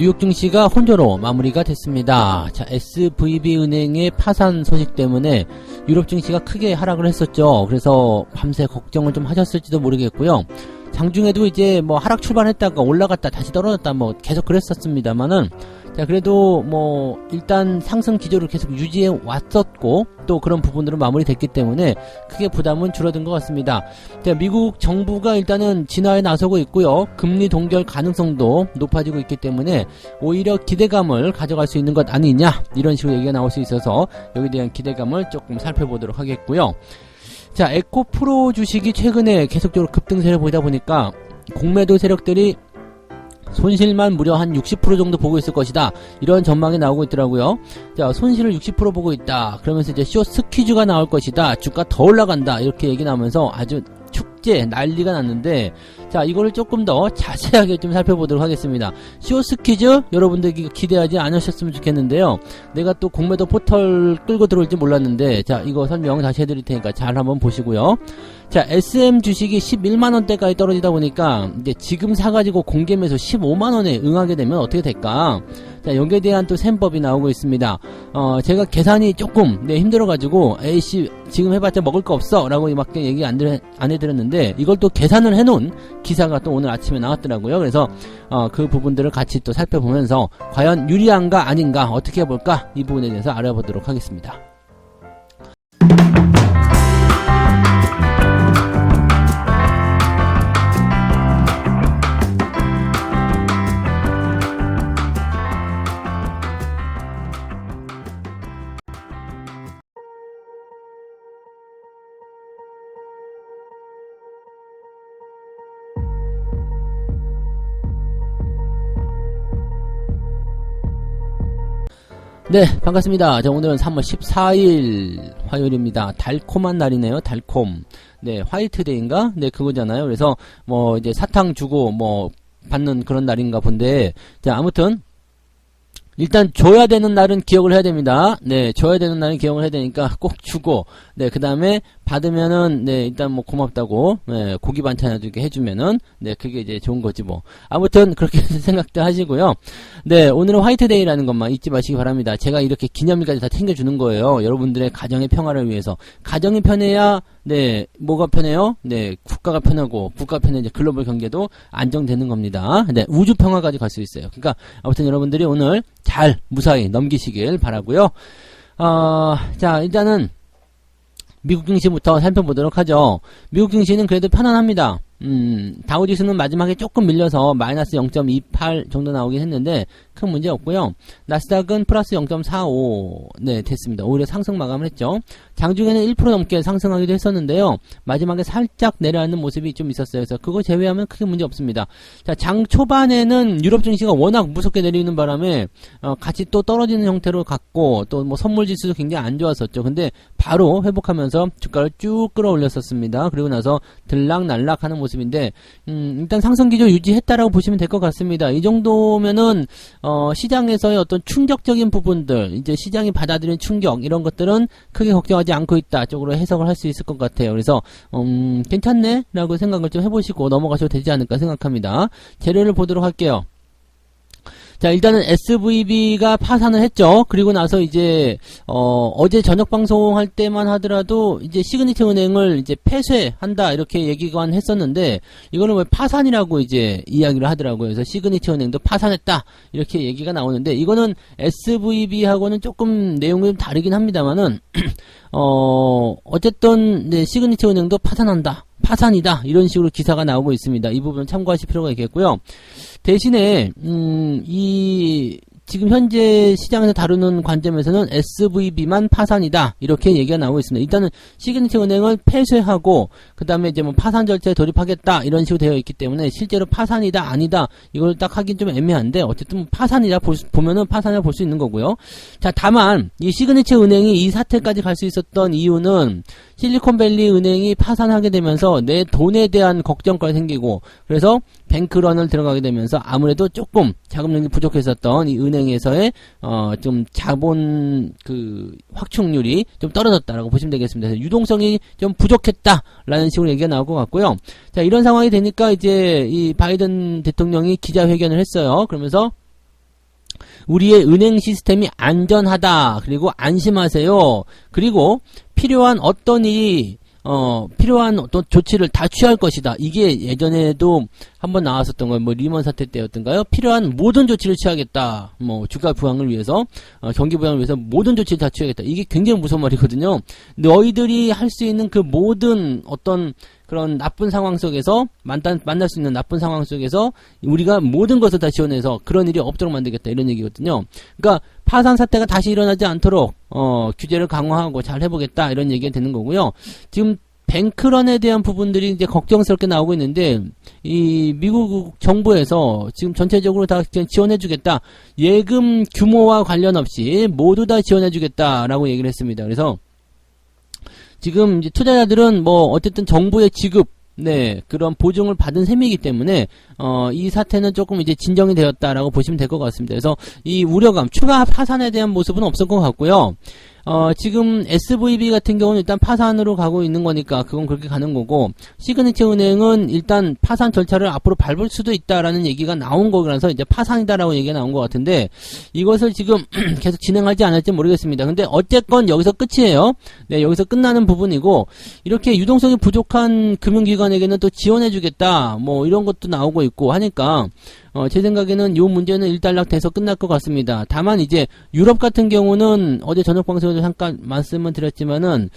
뉴욕 증시가 혼조로 마무리가 됐습니다. 자, SVB은행의 파산 소식 때문에 유럽 증시가 크게 하락을 했었죠. 그래서 밤새 걱정을 좀 하셨을지도 모르겠고요. 장중에도 이제 뭐 하락 출발했다가 올라갔다 다시 떨어졌다 뭐 계속 그랬었습니다만은, 자, 그래도 뭐 일단 상승 기조를 계속 유지해 왔었고 또 그런 부분들은 마무리됐기 때문에 크게 부담은 줄어든 것 같습니다. 자, 미국 정부가 일단은 진화에 나서고 있고요. 금리 동결 가능성도 높아지고 있기 때문에 오히려 기대감을 가져갈 수 있는 것 아니냐, 이런 식으로 얘기가 나올 수 있어서 여기에 대한 기대감을 조금 살펴보도록 하겠고요. 자, 에코프로 주식이 최근에 계속적으로 급등세를 보이다 보니까 공매도 세력들이 손실만 무려 한 60% 정도 보고 있을 것이다, 이런 전망이 나오고 있더라고요. 자, 손실을 60% 보고 있다 그러면서 이제 쇼스퀴즈가 나올 것이다, 주가 더 올라간다, 이렇게 얘기 나오면서 아주 축제 난리가 났는데, 자, 이거를 조금 더 자세하게 좀 살펴보도록 하겠습니다. 쇼스퀴즈 여러분들이 기대하지 않으셨으면 좋겠는데요. 내가 또 공매도 포털 끌고 들어올지 몰랐는데, 자, 이거 설명 다시 해드릴 테니까 잘 한번 보시고요. 자, SM 주식이 11만원대까지 떨어지다 보니까 이제 지금 사가지고 공개매수 15만원에 응하게 되면 어떻게 될까? 자, 여기에 대한 또 셈법이 나오고 있습니다. 제가 계산이 조금 힘들어가지고 에이씨 지금 해봤자 먹을 거 없어 라고 막 얘기 안 해드렸는데, 이걸 또 계산을 해놓은 기사가 또 오늘 아침에 나왔더라고요. 그래서 그 부분들을 같이 또 살펴보면서 과연 유리한가 아닌가 어떻게 해볼까, 이 부분에 대해서 알아보도록 하겠습니다. 네, 반갑습니다. 자, 오늘은 3월 14일 화요일입니다. 달콤한 날이네요. 달콤. 네, 화이트데이인가? 네, 그거잖아요. 그래서 뭐 이제 사탕 주고 뭐 받는 그런 날인가 본데, 자, 아무튼 일단 줘야 되는 날은 기억을 해야 됩니다. 네, 줘야 되는 날은 기억을 해야 되니까 꼭 주고, 네, 그 다음에 받으면은, 네, 일단 뭐 고맙다고, 네, 고기 반찬이라도 이렇게 해주면은, 네, 그게 이제 좋은 거지 뭐. 아무튼 그렇게 생각도 하시고요. 네, 오늘은 화이트데이라는 것만 잊지 마시기 바랍니다. 제가 이렇게 기념일까지 다 챙겨주는 거예요. 여러분들의 가정의 평화를 위해서. 가정이 편해야, 네, 뭐가 편해요? 네, 국가가 편하고, 국가가 편해 이제 글로벌 경제도 안정되는 겁니다. 네, 우주 평화까지 갈 수 있어요. 그러니까 아무튼 여러분들이 오늘 잘 무사히 넘기시길 바라고요. 자, 일단은 미국 증시부터 살펴보도록 하죠. 미국 증시는 그래도 편안합니다. 다우지수는 마지막에 조금 밀려서 마이너스 0.28 정도 나오긴 했는데 큰 문제 없고요. 나스닥은 플러스 0.45 네, 됐습니다. 오히려 상승 마감을 했죠. 장중에는 1% 넘게 상승하기도 했었는데요. 마지막에 살짝 내려앉는 모습이 좀 있었어요. 그래서 그거 제외하면 크게 문제 없습니다. 자, 장 초반에는 유럽 증시가 워낙 무섭게 내리는 바람에 같이 또 떨어지는 형태로 갔고, 또 뭐 선물 지수도 굉장히 안 좋았었죠. 근데 바로 회복하면서 주가를 쭉 끌어올렸었습니다. 그리고 나서 들락날락 하는 모습인데, 일단 상승 기조 유지했다라고 보시면 될 것 같습니다. 이 정도면은 시장에서의 어떤 충격적인 부분들, 이제 시장이 받아들인 충격, 이런 것들은 크게 걱정하지 않고 있다 쪽으로 해석을 할 수 있을 것 같아요. 그래서 괜찮네 라고 생각을 좀 해보시고 넘어가셔도 되지 않을까 생각합니다. 재료를 보도록 할게요. 자, 일단은 SVB가 파산을 했죠. 그리고 나서 이제 어제 저녁 방송할 때만 하더라도 이제 시그니처 은행을 이제 폐쇄한다 이렇게 얘기가 했었는데, 이거는 왜 파산이라고 이제 이야기를 하더라고요. 그래서 시그니처 은행도 파산했다 이렇게 얘기가 나오는데, 이거는 SVB하고는 조금 내용이 좀 다르긴 합니다만은 어쨌든 네, 시그니처 은행도 파산이다 이런 식으로 기사가 나오고 있습니다. 이 부분 참고하실 필요가 있겠고요. 대신에 지금 현재 시장에서 다루는 관점에서는 SVB만 파산이다 이렇게 얘기가 나오고 있습니다. 일단은 시그니처 은행을 폐쇄하고 그 다음에 이제 뭐 파산 절차에 돌입하겠다 이런 식으로 되어 있기 때문에 실제로 파산이다 아니다 이걸 딱 하긴 좀 애매한데, 어쨌든 파산이다 보면은 파산을 볼 수 있는 거고요. 자, 다만 이 시그니처 은행이 이 사태까지 갈 수 있었던 이유는 실리콘밸리 은행이 파산하게 되면서 내 돈에 대한 걱정까지 생기고, 그래서 뱅크런을 들어가게 되면서 아무래도 조금 자금력이 부족했었던 이 은행에서의 좀 자본 그 확충률이 좀 떨어졌다라고 보시면 되겠습니다. 그래서 유동성이 좀 부족했다라는 식으로 얘기가 나올 것 같고요. 자, 이런 상황이 되니까 이제 이 바이든 대통령이 기자회견을 했어요. 그러면서 우리의 은행 시스템이 안전하다. 그리고 안심하세요. 그리고 필요한 어떤 일이 필요한 어떤 조치를 다 취할 것이다. 이게 예전에도 한번 나왔었던 거예요. 뭐 리먼 사태 때였던가요? 필요한 모든 조치를 취하겠다. 뭐 주가 부양을 위해서, 경기 부양을 위해서 모든 조치를 다 취하겠다. 이게 굉장히 무서운 말이거든요. 너희들이 할 수 있는 그 모든 어떤 그런 나쁜 상황 속에서 만날 수 있는 나쁜 상황 속에서 우리가 모든 것을 다 지원해서 그런 일이 없도록 만들겠다 이런 얘기거든요. 그러니까 파산 사태가 다시 일어나지 않도록 규제를 강화하고 잘 해보겠다 이런 얘기가 되는 거고요. 지금 뱅크런에 대한 부분들이 이제 걱정스럽게 나오고 있는데 이 미국 정부에서 지금 전체적으로 다 지원해주겠다. 예금 규모와 관련 없이 모두 다 지원해주겠다라고 얘기를 했습니다. 그래서 지금 이제 투자자들은 뭐 어쨌든 정부의 지급 그런 보증을 받은 셈이기 때문에 이 사태는 조금 이제 진정이 되었다라고 보시면 될 것 같습니다. 그래서 이 우려감, 추가 파산에 대한 모습은 없을 것 같고요. 지금 SVB 같은 경우는 일단 파산으로 가고 있는 거니까 그건 그렇게 가는 거고, 시그니처 은행은 일단 파산 절차를 앞으로 밟을 수도 있다라는 얘기가 나온 거라서 이제 파산이다라고 얘기가 나온 것 같은데, 이것을 지금 계속 진행할지 안 할지 모르겠습니다. 근데 어쨌건 여기서 끝이에요. 여기서 끝나는 부분이고, 이렇게 유동성이 부족한 금융기관에게는 또 지원해주겠다, 뭐 이런 것도 나오고 있고 하니까, 제 생각에는 이 문제는 일단락돼서 끝날 것 같습니다. 다만 이제 유럽 같은 경우는 어제 저녁 방송에도 잠깐 말씀을 드렸지만은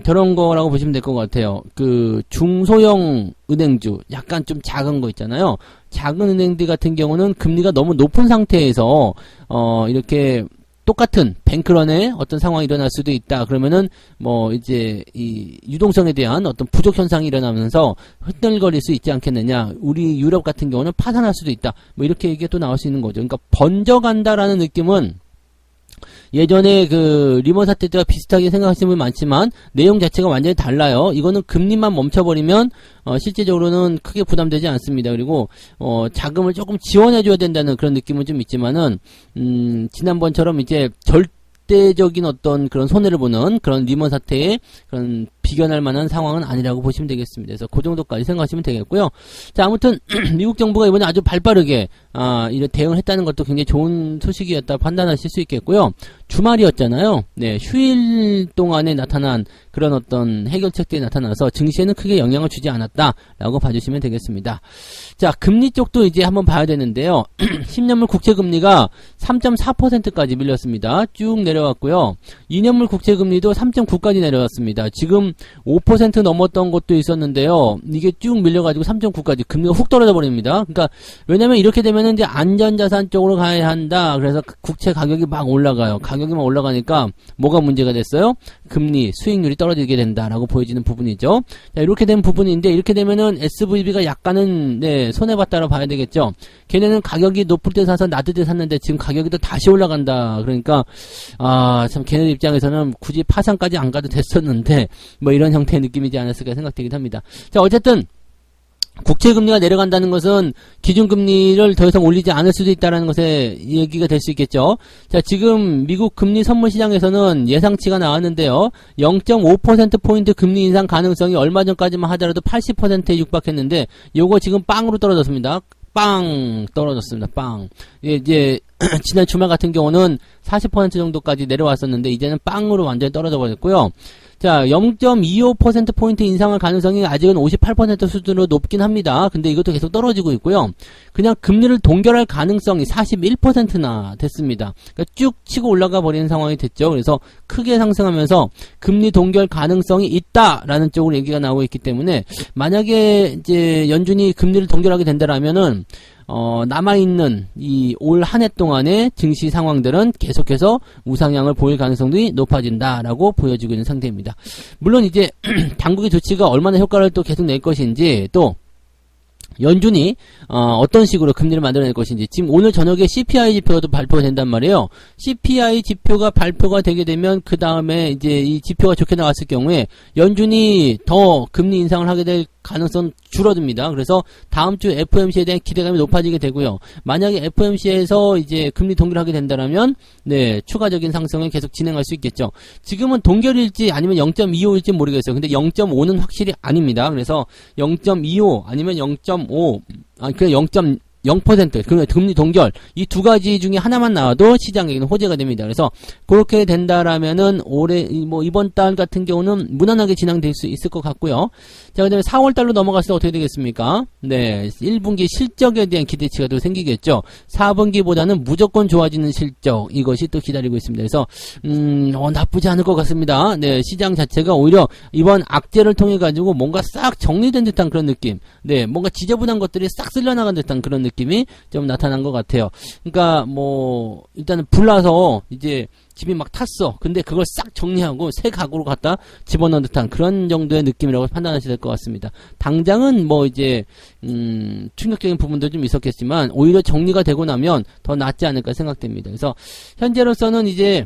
저런 거라고 보시면 될 것 같아요. 그 중소형 은행주, 약간 좀 작은 거 있잖아요. 작은 은행들 같은 경우는 금리가 너무 높은 상태에서 이렇게 똑같은 뱅크런의 어떤 상황이 일어날 수도 있다. 그러면은 뭐 이제 이 유동성에 대한 어떤 부족 현상이 일어나면서 흔들거릴 수 있지 않겠느냐. 우리 유럽 같은 경우는 파산할 수도 있다. 뭐 이렇게 얘기가 또 나올 수 있는 거죠. 그러니까 번져간다라는 느낌은 예전에 그 리먼 사태 때와 비슷하게 생각하시는 분이 많지만 내용 자체가 완전히 달라요. 이거는 금리만 멈춰버리면 실제적으로는 크게 부담되지 않습니다. 그리고 자금을 조금 지원해줘야 된다는 그런 느낌은 좀 있지만은 지난번처럼 이제 절대적인 어떤 그런 손해를 보는 그런 리먼 사태의 그런 비견할 만한 상황은 아니라고 보시면 되겠습니다. 그래서 그 정도까지 생각하시면 되겠고요. 자, 아무튼 미국 정부가 이번에 아주 발빠르게 이런 대응을 했다는 것도 굉장히 좋은 소식이었다 판단하실 수 있겠고요. 주말이었잖아요. 휴일 동안에 나타난 그런 어떤 해결책들이 나타나서 증시에는 크게 영향을 주지 않았다라고 봐주시면 되겠습니다. 자, 금리 쪽도 이제 한번 봐야 되는데요. 10년물 국채금리가 3.4%까지 밀렸습니다. 쭉 내려왔고요. 2년물 국채금리도 3.9까지 내려왔습니다. 지금 5% 넘었던 것도 있었는데요. 이게 쭉 밀려가지고 3.9까지 금리가 훅 떨어져 버립니다. 그러니까 왜냐면 이렇게 되면 이제 안전자산 쪽으로 가야 한다. 그래서 국채 가격이 막 올라가요. 가격이 막 올라가니까 뭐가 문제가 됐어요? 금리, 수익률이 떨어지게 된다라고 보여지는 부분이죠. 자, 이렇게 된 부분인데 이렇게 되면은 SVB가 약간은 손해봤다고 봐야 되겠죠. 걔네는 가격이 높을 때 사서 낮을 때 샀는데 지금 가격이 또 다시 올라간다. 그러니까 참 걔네 입장에서는 굳이 파산까지 안 가도 됐었는데 뭐 이런 형태의 느낌이지 않았을까 생각되긴 합니다. 자, 어쨌든 국채금리가 내려간다는 것은 기준금리를 더 이상 올리지 않을 수도 있다는 것에 얘기가 될 수 있겠죠. 자, 지금 미국 금리 선물 시장에서는 예상치가 나왔는데요. 0.5%포인트 금리 인상 가능성이 얼마 전까지만 하더라도 80%에 육박했는데 요거 지금 빵으로 떨어졌습니다. 빵 떨어졌습니다. 빵. 이제 지난 주말 같은 경우는 40% 정도까지 내려왔었는데 이제는 빵으로 완전히 떨어져 버렸고요. 자, 0.25%포인트 인상할 가능성이 아직은 58% 수준으로 높긴 합니다. 근데 이것도 계속 떨어지고 있고요. 그냥 금리를 동결할 가능성이 41%나 됐습니다. 그러니까 쭉 치고 올라가 버리는 상황이 됐죠. 그래서 크게 상승하면서 금리 동결 가능성이 있다라는 쪽으로 얘기가 나오고 있기 때문에 만약에 이제 연준이 금리를 동결하게 된다라면은 남아있는 이 올 한 해 동안의 증시 상황들은 계속해서 우상향을 보일 가능성이 높아진다라고 보여지고 있는 상태입니다. 물론 이제 당국의 조치가 얼마나 효과를 또 계속 낼 것인지, 또 연준이 어떤 식으로 금리를 만들어낼 것인지, 지금 오늘 저녁에 CPI 지표가 또 발표가 된단 말이에요. CPI 지표가 발표가 되게 되면 그 다음에 이제 이 지표가 좋게 나왔을 경우에 연준이 더 금리 인상을 하게 될 가능성 줄어듭니다. 그래서 다음 주 FOMC에 대한 기대감이 높아지게 되고요. 만약에 FOMC에서 이제 금리 동결하게 된다면 추가적인 상승을 계속 진행할 수 있겠죠. 지금은 동결일지 아니면 0.25일지 모르겠어요. 근데 0.5는 확실히 아닙니다. 그래서 0.25 아니면 0.5 그냥 0%, 금리 동결, 이 두 가지 중에 하나만 나와도 시장에게는 호재가 됩니다. 그래서 그렇게 된다라면은 이번 달 같은 경우는 무난하게 진행될 수 있을 것 같고요. 자, 그 다음에 4월 달로 넘어갔을 때 어떻게 되겠습니까? 네, 1분기 실적에 대한 기대치가 또 생기겠죠. 4분기보다는 무조건 좋아지는 실적, 이것이 또 기다리고 있습니다. 그래서, 나쁘지 않을 것 같습니다. 네, 시장 자체가 오히려 이번 악재를 통해 가지고 뭔가 싹 정리된 듯한 그런 느낌, 네, 뭔가 지저분한 것들이 싹 쓸려나간 듯한 그런 느낌이 좀 나타난 것 같아요. 그러니까 일단은 불나서 이제 집이 막 탔어. 근데 그걸 싹 정리하고 새 가구로 갖다 집어넣은 듯한 그런 정도의 느낌이라고 판단하셔야 될 것 같습니다. 당장은 충격적인 부분도 좀 있었겠지만 오히려 정리가 되고 나면 더 낫지 않을까 생각됩니다. 그래서 현재로서는 이제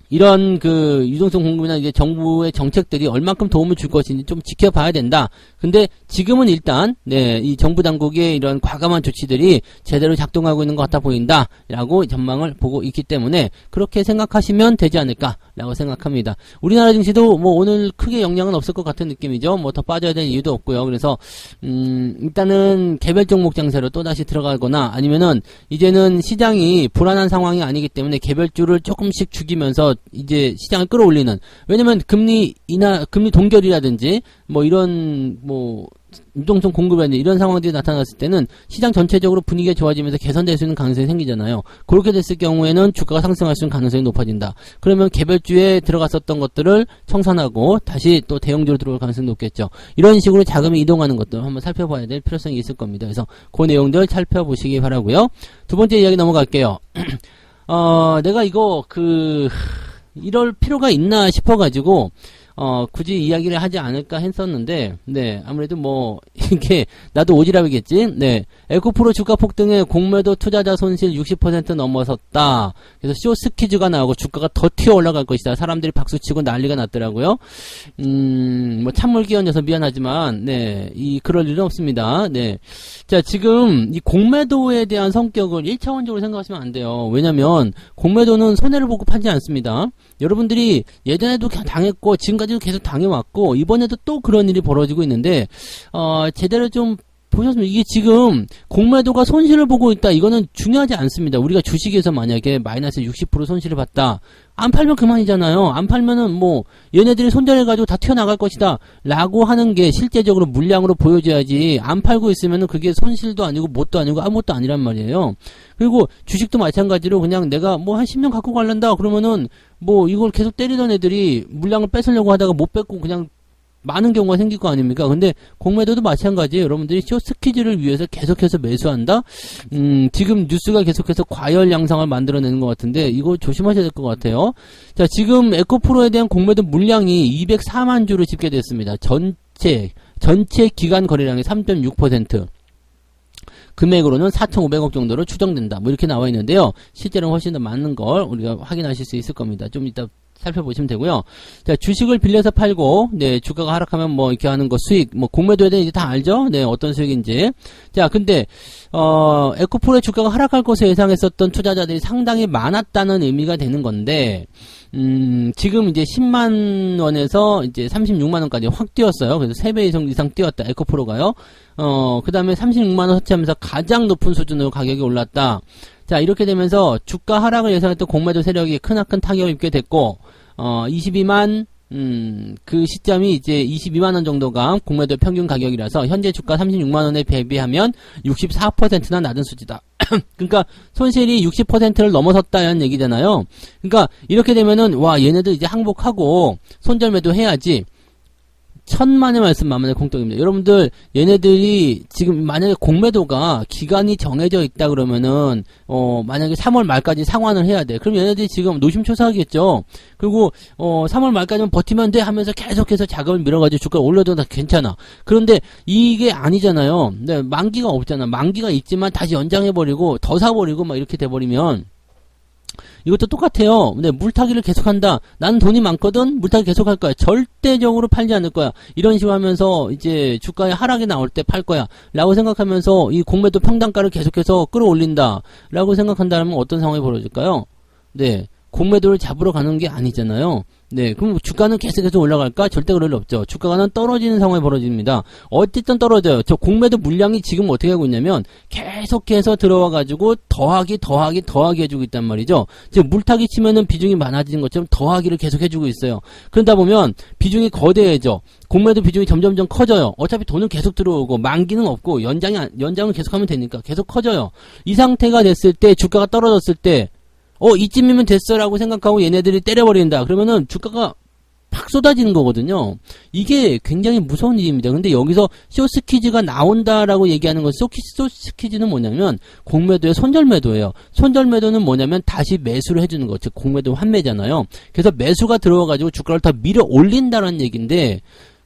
이런 유동성 공급이나 이제 정부의 정책들이 얼만큼 도움을 줄 것인지 좀 지켜봐야 된다. 근데 지금은 일단 이 정부 당국의 이런 과감한 조치들이 제대로 작동하고 있는 것 같아 보인다라고 전망을 보고 있기 때문에 그렇게 생각하시면 되지 않을까라고 생각합니다. 우리나라 증시도 오늘 크게 영향은 없을 것 같은 느낌이죠. 더 빠져야 될 이유도 없고요. 그래서 일단은 개별 종목 장세로 또 다시 들어가거나 아니면은 이제는 시장이 불안한 상황이 아니기 때문에 개별주를 조금씩 죽이면서 이제 시장을 끌어올리는, 왜냐면 금리 동결이라든지 이런 유동성 공급이라든지 이런 상황들이 나타났을 때는 시장 전체적으로 분위기가 좋아지면서 개선될 수 있는 가능성이 생기잖아요. 그렇게 됐을 경우에는 주가가 상승할 수 있는 가능성이 높아진다. 그러면 개별주에 들어갔었던 것들을 청산하고 다시 또 대형주로 들어올 가능성이 높겠죠. 이런 식으로 자금이 이동하는 것들 한번 살펴봐야 될 필요성이 있을 겁니다. 그래서 그 내용들 살펴보시기 바라고요. 두 번째 이야기 넘어갈게요. 내가 이거 이럴 필요가 있나 싶어가지고 굳이 이야기를 하지 않을까 했었는데, 네, 아무래도 이게, 나도 오지랖이겠지? 네, 에코프로 주가 폭등에 공매도 투자자 손실 60% 넘어섰다. 그래서 쇼스퀴즈가 나오고 주가가 더 튀어 올라갈 것이다. 사람들이 박수치고 난리가 났더라고요. 찬물 끼얹어서 미안하지만, 네, 그럴 일은 없습니다. 네. 자, 지금 이 공매도에 대한 성격을 1차원적으로 생각하시면 안 돼요. 왜냐면, 공매도는 손해를 보고 팔지 않습니다. 여러분들이 예전에도 당했고, 지금까지도 계속 당해왔고, 이번에도 또 그런 일이 벌어지고 있는데, 제대로 좀 보셨으면, 이게 지금 공매도가 손실을 보고 있다. 이거는 중요하지 않습니다. 우리가 주식에서 만약에 마이너스 60% 손실을 봤다. 안 팔면 그만이잖아요. 안 팔면은 얘네들이 손절해가지고 다 튀어나갈 것이다. 라고 하는 게 실제적으로 물량으로 보여줘야지. 안 팔고 있으면은 그게 손실도 아니고 뭣도 아니고 아무것도 아니란 말이에요. 그리고 주식도 마찬가지로 그냥 내가 한 10년 갖고 갈란다. 그러면은 이걸 계속 때리던 애들이 물량을 뺏으려고 하다가 못 뺏고 그냥 많은 경우가 생길 거 아닙니까? 근데 공매도도 마찬가지예요. 여러분들이 쇼스퀴즈를 위해서 계속해서 매수한다? 지금 뉴스가 계속해서 과열 양상을 만들어내는 것 같은데 이거 조심하셔야 될 것 같아요. 자, 지금 에코프로에 대한 공매도 물량이 204만 주로 집계됐습니다. 전체 기간 거래량의 3.6%. 금액으로는 4,500억 정도로 추정된다. 이렇게 나와 있는데요. 실제로는 훨씬 더 많은 걸 우리가 확인하실 수 있을 겁니다. 좀 이따 살펴보시면 되고요. 자, 주식을 빌려서 팔고, 네, 주가가 하락하면 이렇게 하는 거 수익, 공매도에 대해 이제 다 알죠? 네, 어떤 수익인지. 자, 근데, 에코프로의 주가가 하락할 것을 예상했었던 투자자들이 상당히 많았다는 의미가 되는 건데, 지금 이제 10만 원에서 이제 36만 원까지 확 뛰었어요. 그래서 3배 이상 뛰었다. 에코프로가요. 그 다음에 36만 원 터치하면서 가장 높은 수준으로 가격이 올랐다. 자, 이렇게 되면서 주가 하락을 예상했던 공매도 세력이 크나큰 타격을 입게 됐고, 22만, 그 시점이 이제 22만 원 정도가 공매도 평균 가격이라서 현재 주가 36만 원에 대비하면 64%나 낮은 수치다. 그러니까 손실이 60%를 넘어섰다는 얘기잖아요. 그러니까 이렇게 되면은 얘네들 이제 항복하고 손절매도 해야지. 천만의 말씀 만만의 공덕입니다. 여러분들 얘네들이 지금 만약에 공매도가 기간이 정해져 있다 그러면은 만약에 3월 말까지 상환을 해야 돼. 그럼 얘네들이 지금 노심초사하겠죠. 그리고 3월 말까지만 버티면 돼 하면서 계속해서 자금을 밀어가지고 주가 올려도 다 괜찮아. 그런데 이게 아니잖아요. 네, 만기가 없잖아. 만기가 있지만 다시 연장해버리고 더 사버리고 이렇게 돼버리면 이것도 똑같아요. 네, 물타기를 계속한다. 나는 돈이 많거든. 물타기 계속할 거야. 절대적으로 팔지 않을 거야. 이런 식으로 하면서 이제 주가의 하락이 나올 때 팔 거야. 라고 생각하면서 이 공매도 평단가를 계속해서 끌어올린다. 라고 생각한다면 어떤 상황이 벌어질까요? 네. 공매도를 잡으러 가는 게 아니잖아요. 네, 그럼 주가는 계속해서 올라갈까? 절대 그럴 리 없죠. 주가는 떨어지는 상황이 벌어집니다. 어쨌든 떨어져요. 저 공매도 물량이 지금 어떻게 하고 있냐면 계속해서 들어와가지고 더하기 해주고 있단 말이죠. 지금 물타기 치면은 비중이 많아지는 것처럼 더하기를 계속 해주고 있어요. 그러다 보면 비중이 거대해져. 공매도 비중이 점점점 커져요. 어차피 돈은 계속 들어오고 만기는 없고 연장을 계속하면 되니까 계속 커져요. 이 상태가 됐을 때 주가가 떨어졌을 때 이쯤이면 됐어라고 생각하고 얘네들이 때려버린다. 그러면은 주가가 팍 쏟아지는 거거든요. 이게 굉장히 무서운 일입니다. 근데 여기서 쇼스퀴즈가 나온다라고 얘기하는 건 쇼스퀴즈는 뭐냐면 공매도의 손절매도예요. 손절매도는 뭐냐면 다시 매수를 해주는 거. 즉 공매도 환매잖아요. 그래서 매수가 들어와가지고 주가를 더 밀어 올린다는 얘기인데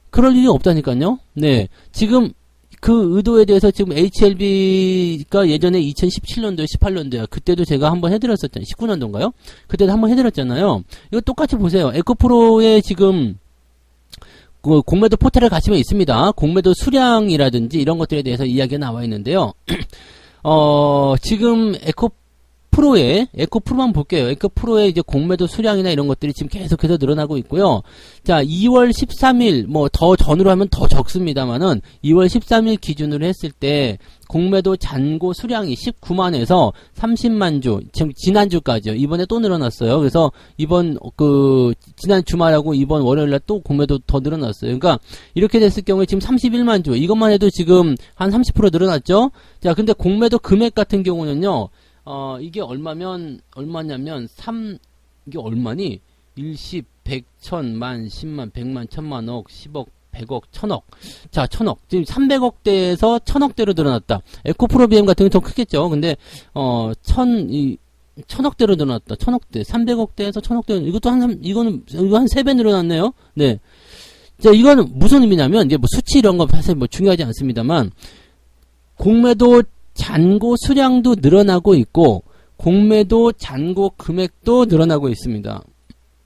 그럴 일이 없다니까요. 네, 지금 그 의도에 대해서 지금 HLB가 예전에 2017년도에 18년도야. 그때도 제가 한번 해드렸었잖아요. 19년도인가요? 그때도 한번 해드렸잖아요. 이거 똑같이 보세요. 에코프로에 지금 그 공매도 포털에 가시면 있습니다. 공매도 수량이라든지 이런 것들에 대해서 이야기가 나와 있는데요. 지금 에코프로만 볼게요. 에코프로의 이제 공매도 수량이나 이런 것들이 지금 계속해서 늘어나고 있고요. 자, 2월 13일, 뭐 더 전으로 하면 더 적습니다만은 2월 13일 기준으로 했을 때 공매도 잔고 수량이 19만에서 30만 주, 지금 지난주까지요. 이번에 또 늘어났어요. 그래서 이번 지난 주말하고 이번 월요일날 또 공매도 더 늘어났어요. 그러니까 이렇게 됐을 경우에 지금 31만 주, 이것만 해도 지금 한 30% 늘어났죠. 자, 근데 공매도 금액 같은 경우는요. 이게 얼마냐면, 이게 얼마니? 10, 100, 1000, 만, 10만, 100만, 1000만, 억, 10억, 100억, 1000억. 자, 1000억. 지금 300억대에서 1000억대로 늘어났다. 에코프로 BM 같은 게 더 크겠죠. 근데, 1000억대로 늘어났다. 1000억대. 300억대에서 1000억대. 이거는 한 3배 늘어났네요. 네. 자, 이거는 무슨 의미냐면, 이제 뭐 수치 이런 거 사실 뭐 중요하지 않습니다만, 공매도 잔고 수량도 늘어나고 있고 공매도 잔고 금액도 늘어나고 있습니다.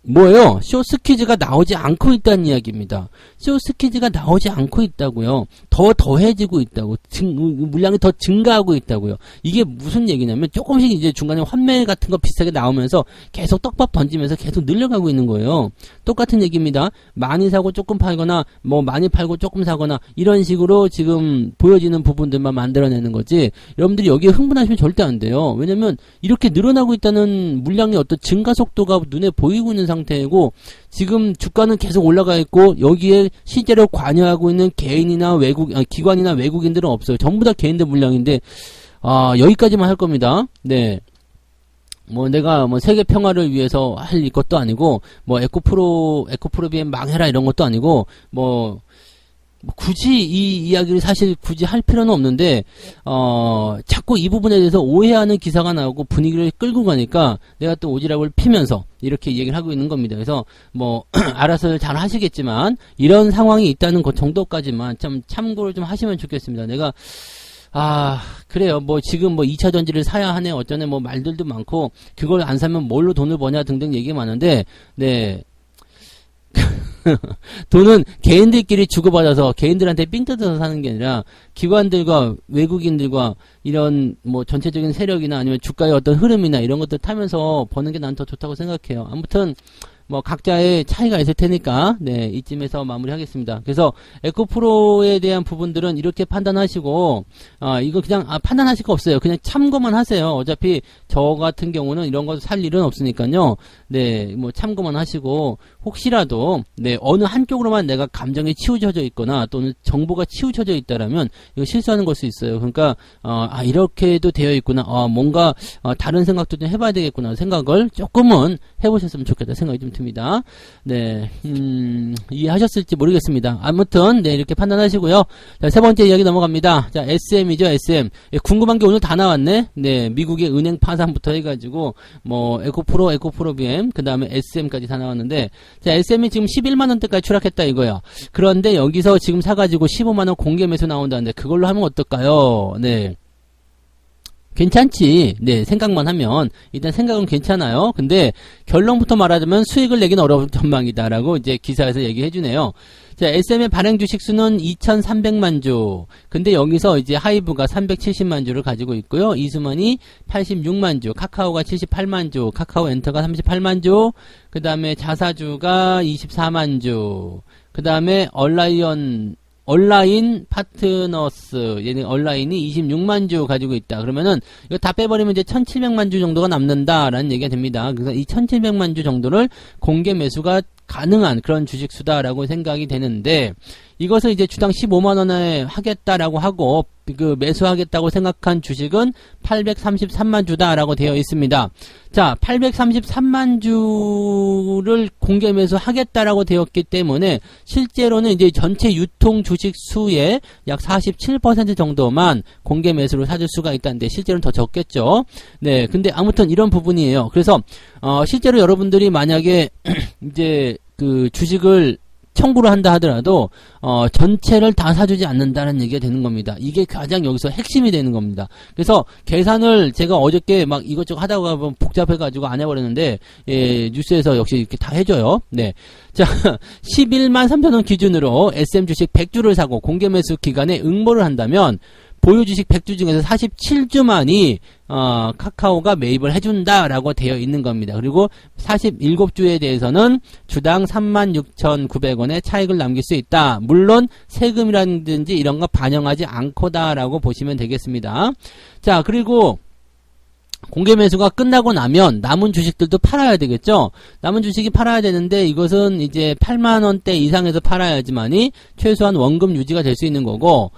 뭐예요? 쇼스퀴즈가 나오지 않고 있다는 이야기입니다. 쇼스퀴즈가 나오지 않고 있다고요. 더해지고 있다고. 물량이 더 증가하고 있다고요. 이게 무슨 얘기냐면 조금씩 이제 중간에 환매 같은 거 비슷하게 나오면서 계속 떡밥 던지면서 계속 늘려가고 있는 거예요. 똑같은 얘기입니다. 많이 사고 조금 팔거나 뭐 많이 팔고 조금 사거나 이런 식으로 지금 보여지는 부분들만 만들어내는 거지. 여러분들이 여기에 흥분하시면 절대 안 돼요. 왜냐면 이렇게 늘어나고 있다는 물량의 어떤 증가 속도가 눈에 보이고 있는 상태이고 지금 주가는 계속 올라가 있고 여기에 실제로 관여하고 있는 개인이나 기관이나 외국인들은 없어요. 전부 다 개인들 물량인데 여기까지만 할 겁니다. 네. 뭐 내가 뭐 세계 평화를 위해서 할 것도 아니고 뭐 에코프로 BM 망해라 이런 것도 아니고 뭐 굳이 이 이야기를 사실 굳이 할 필요는 없는데 자꾸 이 부분에 대해서 오해하는 기사가 나오고 분위기를 끌고 가니까 내가 또 오지랖을 피면서 이렇게 얘기를 하고 있는 겁니다. 그래서 뭐 알아서 잘 하시겠지만 이런 상황이 있다는 것 정도까지만 좀 참고를 좀 하시면 좋겠습니다. 내가 그래요. 뭐 지금 뭐 2차 전지를 사야 하네 어쩌네 뭐 말들도 많고 그걸 안 사면 뭘로 돈을 버냐 등등 얘기 많은데 네. 돈은 개인들끼리 주고받아서 개인들한테 삥 뜯어서 사는 게 아니라 기관들과 외국인들과 이런 뭐 전체적인 세력이나 아니면 주가의 어떤 흐름이나 이런 것들 타면서 버는 게 난 더 좋다고 생각해요. 아무튼 뭐 각자의 차이가 있을 테니까 네 이쯤에서 마무리하겠습니다. 그래서 에코프로에 대한 부분들은 이렇게 판단하시고 이거 그냥 판단하실 거 없어요. 그냥 참고만 하세요. 어차피 저 같은 경우는 이런 거 살 일은 없으니까요. 네 뭐 참고만 하시고 혹시라도 네 어느 한쪽으로만 내가 감정이 치우쳐져 있거나 또는 정보가 치우쳐져 있다라면 이거 실수하는 걸 수 있어요. 그러니까 이렇게도 되어 있구나. 뭔가 다른 생각도 좀 해봐야 되겠구나 생각을 조금은 해보셨으면 좋겠다 생각이 좀 듭니다. 네, 이해하셨을지 모르겠습니다. 아무튼 네 이렇게 판단하시고요. 자, 세 번째 이야기 넘어갑니다. 자, SM이죠, SM. 예, 궁금한 게 오늘 다 나왔네. 네, 미국의 은행 파산부터 해가지고 뭐 에코프로 BM 그 다음에 SM까지 다 나왔는데. 자, SM이 지금 11만원대까지 추락했다 이거야. 그런데 여기서 지금 사가지고 15만원 공개 매수 나온다는데 그걸로 하면 어떨까요? 네. 괜찮지. 네, 생각만 하면 일단 생각은 괜찮아요. 근데 결론부터 말하자면 수익을 내긴 어려운 전망이다라고 이제 기사에서 얘기해 주네요. 자, SM의 발행 주식 수는 2,300만 주. 근데 여기서 이제 하이브가 370만 주를 가지고 있고요. 이수만이 86만 주, 카카오가 78만 주, 카카오 엔터가 38만 주, 그 다음에 자사주가 24만 주, 그 다음에 온라인 파트너스, 얘는 온라인이 26만 주 가지고 있다. 그러면은 이거 다 빼버리면 이제 1,700만 주 정도가 남는다라는 얘기가 됩니다. 그래서 이 1,700만 주 정도를 공개 매수가 가능한 그런 주식수다라고 생각이 되는데, 이것을 이제 주당 15만원에 하겠다라고 하고 그 매수하겠다고 생각한 주식은 833만 주다라고 되어 있습니다. 자, 833만 주를 공개 매수하겠다라고 되었기 때문에 실제로는 이제 전체 유통 주식 수의 약 47% 정도만 공개 매수로 사줄 수가 있다는데 실제로는 더 적겠죠. 네, 근데 아무튼 이런 부분이에요. 그래서 실제로 여러분들이 만약에 이제 그 주식을 청구를 한다 하더라도 전체를 다 사주지 않는다는 얘기가 되는 겁니다. 이게 가장 여기서 핵심이 되는 겁니다. 그래서 계산을 제가 어저께 막 이것저것 하다가 복잡해가지고 안 해버렸는데, 예, 뉴스에서 역시 이렇게 다 해줘요. 네, 자, 11만 3천원 기준으로 SM 주식 100주를 사고 공개 매수 기간에 응모를 한다면 보유 주식 100주 중에서 47주만이 카카오가 매입을 해준다라고 되어 있는 겁니다. 그리고 47주에 대해서는 주당 36,900원의 차익을 남길 수 있다. 물론 세금이라든지 이런 거 반영하지 않고다라고 보시면 되겠습니다. 자, 그리고 공개 매수가 끝나고 나면 남은 주식들도 팔아야 되겠죠. 남은 주식이 팔아야 되는데 이것은 이제 8만원대 이상에서 팔아야지만이 최소한 원금 유지가 될 수 있는 거고,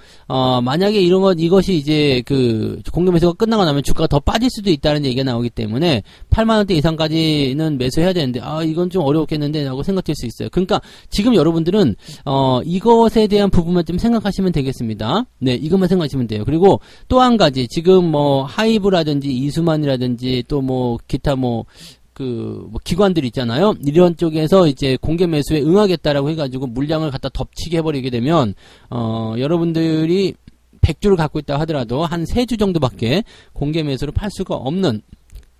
만약에 이것이 이제 그 공개 매수가 끝나고 나면 주가가 더 빠질 수도 있다는 얘기가 나오기 때문에 8만원대 이상까지는 매수해야 되는데 이건 좀 어려웠겠는데 라고 생각될 수 있어요. 그러니까 지금 여러분들은 이것에 대한 부분만 좀 생각하시면 되겠습니다. 네, 이것만 생각하시면 돼요. 그리고 또 한 가지, 지금 뭐 하이브라든지 이수만이라든지 또 뭐 기타 기관들 있잖아요. 이런 쪽에서 이제 공개 매수에 응하겠다라고 해가지고 물량을 갖다 덮치게 해버리게 되면, 여러분들이 100주를 갖고 있다 하더라도 한 3주 정도밖에 공개 매수를 팔 수가 없는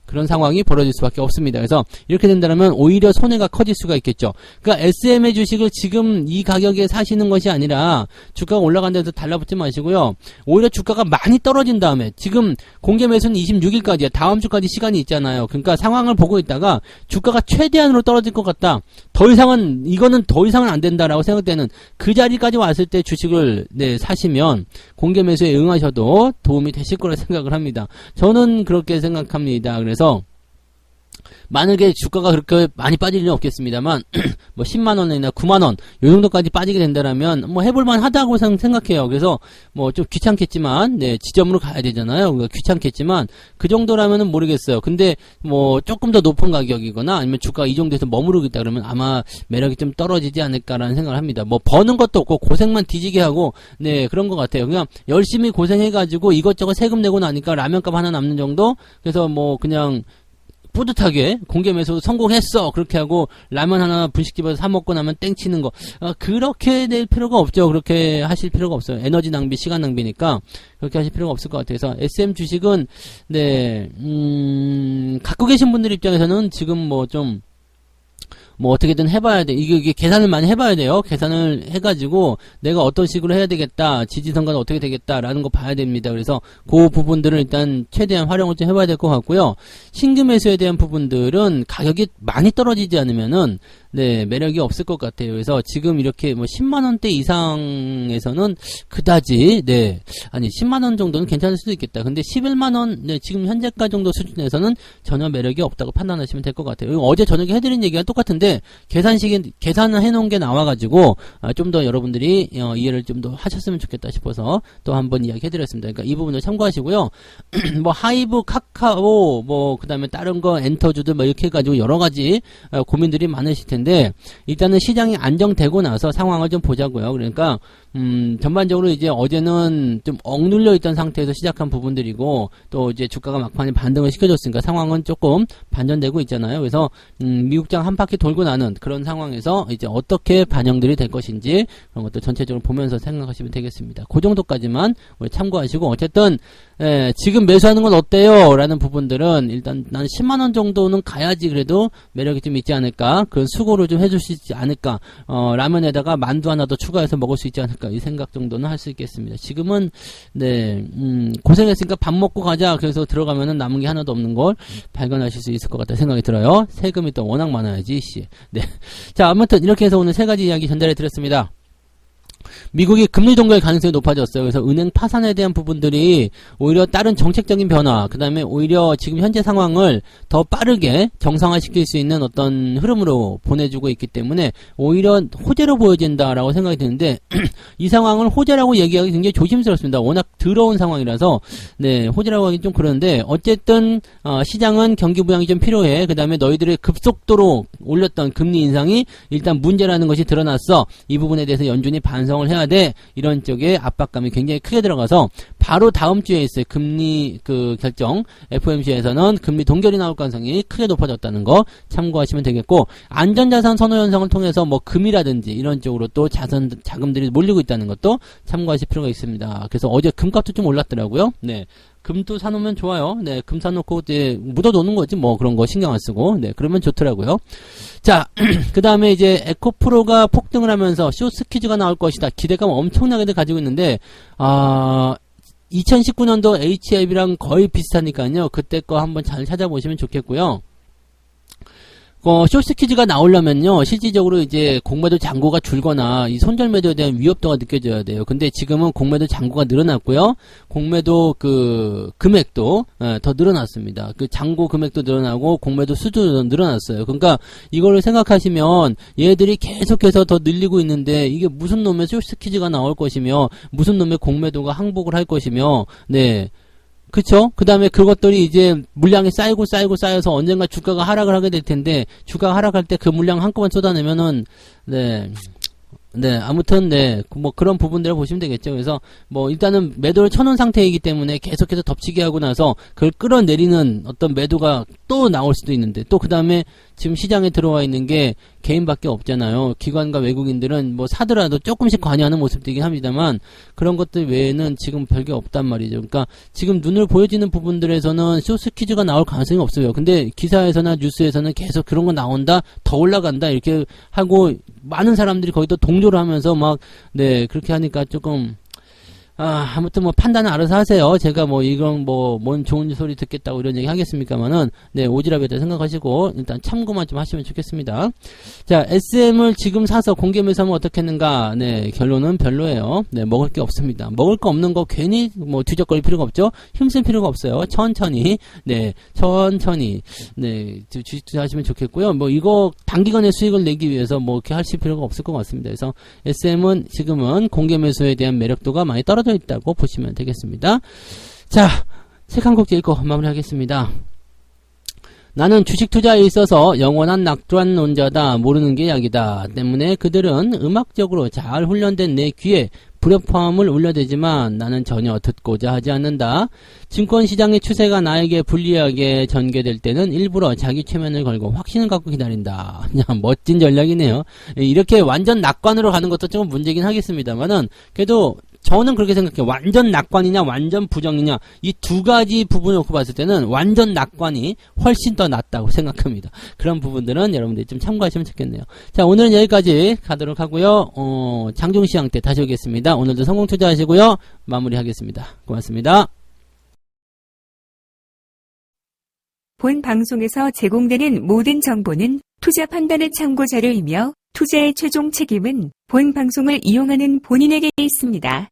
그런 상황이 벌어질 수밖에 없습니다. 그래서 이렇게 된다면 오히려 손해가 커질 수가 있겠죠. 그러니까 SM의 주식을 지금 이 가격에 사시는 것이 아니라 주가가 올라간다 해서 달라붙지 마시고요. 오히려 주가가 많이 떨어진 다음에, 지금 공개 매수는 26일까지야. 다음 주까지 시간이 있잖아요. 그러니까 상황을 보고 있다가 주가가 최대한으로 떨어질 것 같다. 이거는 더 이상은 안 된다라고 생각되는 그 자리까지 왔을 때 주식을 사시면 공개 매수에 응하셔도 도움이 되실 거라 생각을 합니다. 저는 그렇게 생각합니다. 그래서 만약에 주가가 그렇게 많이 빠질 일은 없겠습니다만 뭐 10만원이나 9만원 요 정도까지 빠지게 된다라면 뭐 해볼만 하다고 생각해요. 그래서 뭐 좀 귀찮겠지만 지점으로 가야 되잖아요. 그러니까 귀찮겠지만 그 정도라면은 모르겠어요. 근데 뭐 조금 더 높은 가격이거나 아니면 주가가 이 정도에서 머무르겠다 그러면 아마 매력이 좀 떨어지지 않을까라는 생각을 합니다. 뭐 버는 것도 없고 고생만 뒤지게 하고 그런 것 같아요. 그냥 열심히 고생해가지고 이것저것 세금 내고 나니까 라면값 하나 남는 정도. 그래서 뭐 그냥 뿌듯하게 공개 매수 성공했어 그렇게 하고 라면 하나 분식집에서 사 먹고 나면 땡치는 거, 그렇게 될 필요가 없죠. 그렇게 하실 필요가 없어요. 에너지 낭비, 시간 낭비니까 그렇게 하실 필요가 없을 것 같아요. 그래서 SM 주식은 갖고 계신 분들 입장에서는 지금 뭐 어떻게든 해봐야 돼. 이게 계산을 많이 해봐야 돼요. 계산을 해가지고 내가 어떤 식으로 해야 되겠다, 지지선가는 어떻게 되겠다라는 거 봐야 됩니다. 그래서 그 부분들은 일단 최대한 활용을 좀 해봐야 될 것 같고요. 신규 매수에 대한 부분들은 가격이 많이 떨어지지 않으면은 매력이 없을 것 같아요. 그래서 지금 이렇게 뭐 10만원대 이상에서는 그다지, 아니 10만원 정도는 괜찮을 수도 있겠다. 근데 11만원, 지금 현재가 정도 수준에서는 전혀 매력이 없다고 판단하시면 될 것 같아요. 어제 저녁에 해드린 얘기가 똑같은데 계산을 해놓은 게 나와가지고 좀 더 여러분들이 이해를 좀 더 하셨으면 좋겠다 싶어서 또 한번 이야기 해드렸습니다. 그러니까 이 부분을 참고하시고요. 뭐 하이브, 카카오, 뭐 그 다음에 다른 거 엔터주들 뭐 이렇게 해가지고 여러 가지 고민들이 많으실 텐데, 일단은 시장이 안정되고 나서 상황을 좀 보자고요. 그러니까 전반적으로 이제 어제는 좀 억눌려 있던 상태에서 시작한 부분들이고, 또 이제 주가가 막판에 반등을 시켜줬으니까 상황은 조금 반전되고 있잖아요. 그래서, 미국장 한 바퀴 돌고 나는 그런 상황에서 이제 어떻게 반영들이 될 것인지, 그런 것도 전체적으로 보면서 생각하시면 되겠습니다. 그 정도까지만 우리 참고하시고, 어쨌든, 지금 매수하는 건 어때요? 라는 부분들은 일단 난 10만원 정도는 가야지 그래도 매력이 좀 있지 않을까? 그런 수고를 좀 해줄 수 있지 않을까? 라면에다가 만두 하나 더 추가해서 먹을 수 있지 않을까? 이 생각 정도는 할 수 있겠습니다. 지금은, 고생했으니까 밥 먹고 가자. 그래서 들어가면은 남은 게 하나도 없는 걸 발견하실 수 있을 것 같다 생각이 들어요. 세금이 또 워낙 많아야지, 씨. 네. 자, 아무튼 이렇게 해서 오늘 세 가지 이야기 전달해 드렸습니다. 미국이 금리 동결 가능성이 높아졌어요. 그래서 은행 파산에 대한 부분들이 오히려 다른 정책적인 변화, 그 다음에 오히려 지금 현재 상황을 더 빠르게 정상화시킬 수 있는 어떤 흐름으로 보내주고 있기 때문에 오히려 호재로 보여진다라고 생각이 드는데 이 상황을 호재라고 얘기하기 굉장히 조심스럽습니다. 워낙 더러운 상황이라서 호재라고 하기 좀 그런데 어쨌든 시장은 경기 부양이 좀 필요해. 그 다음에 너희들의 급속도로 올렸던 금리 인상이 일단 문제라는 것이 드러났어. 이 부분에 대해서 연준이 반성을 해야 돼. 이런 쪽에 압박감이 굉장히 크게 들어가서 바로 다음 주에 있을 금리 결정 FOMC에서는 금리 동결이 나올 가능성이 크게 높아졌다는 거 참고하시면 되겠고, 안전자산 선호 현상을 통해서 뭐 금이라든지 이런 쪽으로 또 자금들이 몰리고 있다는 것도 참고하실 필요가 있습니다. 그래서 어제 금값도 좀 올랐더라고요. 금도 사놓으면 좋아요. 금 사놓고 이제 묻어놓는 거지 뭐 그런 거 신경 안 쓰고 그러면 좋더라고요. 자, 그 다음에 이제 에코프로가 폭등을 하면서 쇼스퀴즈가 나올 것이다. 기대감 엄청나게 가지고 있는데 2019년도 HIB랑 거의 비슷하니까요. 그때 거 한번 잘 찾아보시면 좋겠고요. 쇼스퀴즈가 나오려면요, 실질적으로 이제 공매도 잔고가 줄거나 이 손절 매도에 대한 위협도가 느껴져야 돼요. 근데 지금은 공매도 잔고가 늘어났고요, 공매도 금액도 더 늘어났습니다. 잔고 금액도 늘어나고 공매도 수준도 늘어났어요. 그러니까 이거를 생각하시면 얘들이 계속해서 더 늘리고 있는데 이게 무슨 놈의 쇼스퀴즈가 나올 것이며 무슨 놈의 공매도가 항복을 할 것이며 그쵸? 그 다음에 그것들이 이제 물량이 쌓여서 언젠가 주가가 하락을 하게 될 텐데, 주가가 하락할 때 그 물량 한꺼번에 쏟아내면은, 아무튼, 뭐 그런 부분들을 보시면 되겠죠. 그래서, 뭐 일단은 매도를 쳐놓은 상태이기 때문에 계속해서 덮치게 하고 나서 그걸 끌어내리는 어떤 매도가 또 나올 수도 있는데, 또 그 다음에 지금 시장에 들어와 있는 게 개인밖에 없잖아요. 기관과 외국인들은 뭐 사더라도 조금씩 관여하는 모습들이긴 합니다만, 그런 것들 외에는 지금 별게 없단 말이죠. 그러니까 지금 눈을 보여지는 부분들에서는 쇼스퀴즈가 나올 가능성이 없어요. 근데 기사에서나 뉴스에서는 계속 그런 거 나온다, 더 올라간다, 이렇게 하고, 많은 사람들이 거기도 동조를 하면서 그렇게 하니까 조금, 아무튼 뭐 판단은 알아서 하세요. 제가 뭐 이건 뭔 좋은 소리 듣겠다고 이런 얘기 하겠습니까만은, 오지랖에다 생각하시고, 일단 참고만 좀 하시면 좋겠습니다. 자, SM을 지금 사서 공개 매수하면 어떻겠는가? 결론은 별로예요. 먹을 게 없습니다. 먹을 거 없는 거 괜히 뭐 뒤적거릴 필요가 없죠? 힘쓸 필요가 없어요. 천천히, 주식 투자하시면 좋겠고요. 뭐 이거 단기간에 수익을 내기 위해서 뭐 이렇게 하실 필요가 없을 것 같습니다. 그래서 SM은 지금은 공개 매수에 대한 매력도가 많이 떨어져 있다고 보시면 되겠습니다. 자, 책 한 곡 읽고 마무리하겠습니다. 나는 주식 투자에 있어서 영원한 낙관론자다. 모르는 게 약이다. 때문에 그들은 음악적으로 잘 훈련된 내 귀에 불협화음을 울려대지만 나는 전혀 듣고자 하지 않는다. 증권시장의 추세가 나에게 불리하게 전개될 때는 일부러 자기 최면을 걸고 확신을 갖고 기다린다. 그냥 멋진 전략이네요. 이렇게 완전 낙관으로 가는 것도 좀 문제긴 하겠습니다만은, 그래도 저는 그렇게 생각해요. 완전 낙관이냐 완전 부정이냐, 이 두 가지 부분을 놓고 봤을 때는 완전 낙관이 훨씬 더 낫다고 생각합니다. 그런 부분들은 여러분들이 좀 참고하시면 좋겠네요. 자, 오늘은 여기까지 가도록 하고요. 장중시황 때 다시 오겠습니다. 오늘도 성공 투자하시고요. 마무리하겠습니다. 고맙습니다. 본 방송에서 제공되는 모든 정보는 투자 판단의 참고 자료이며 투자의 최종 책임은 본 방송을 이용하는 본인에게 있습니다.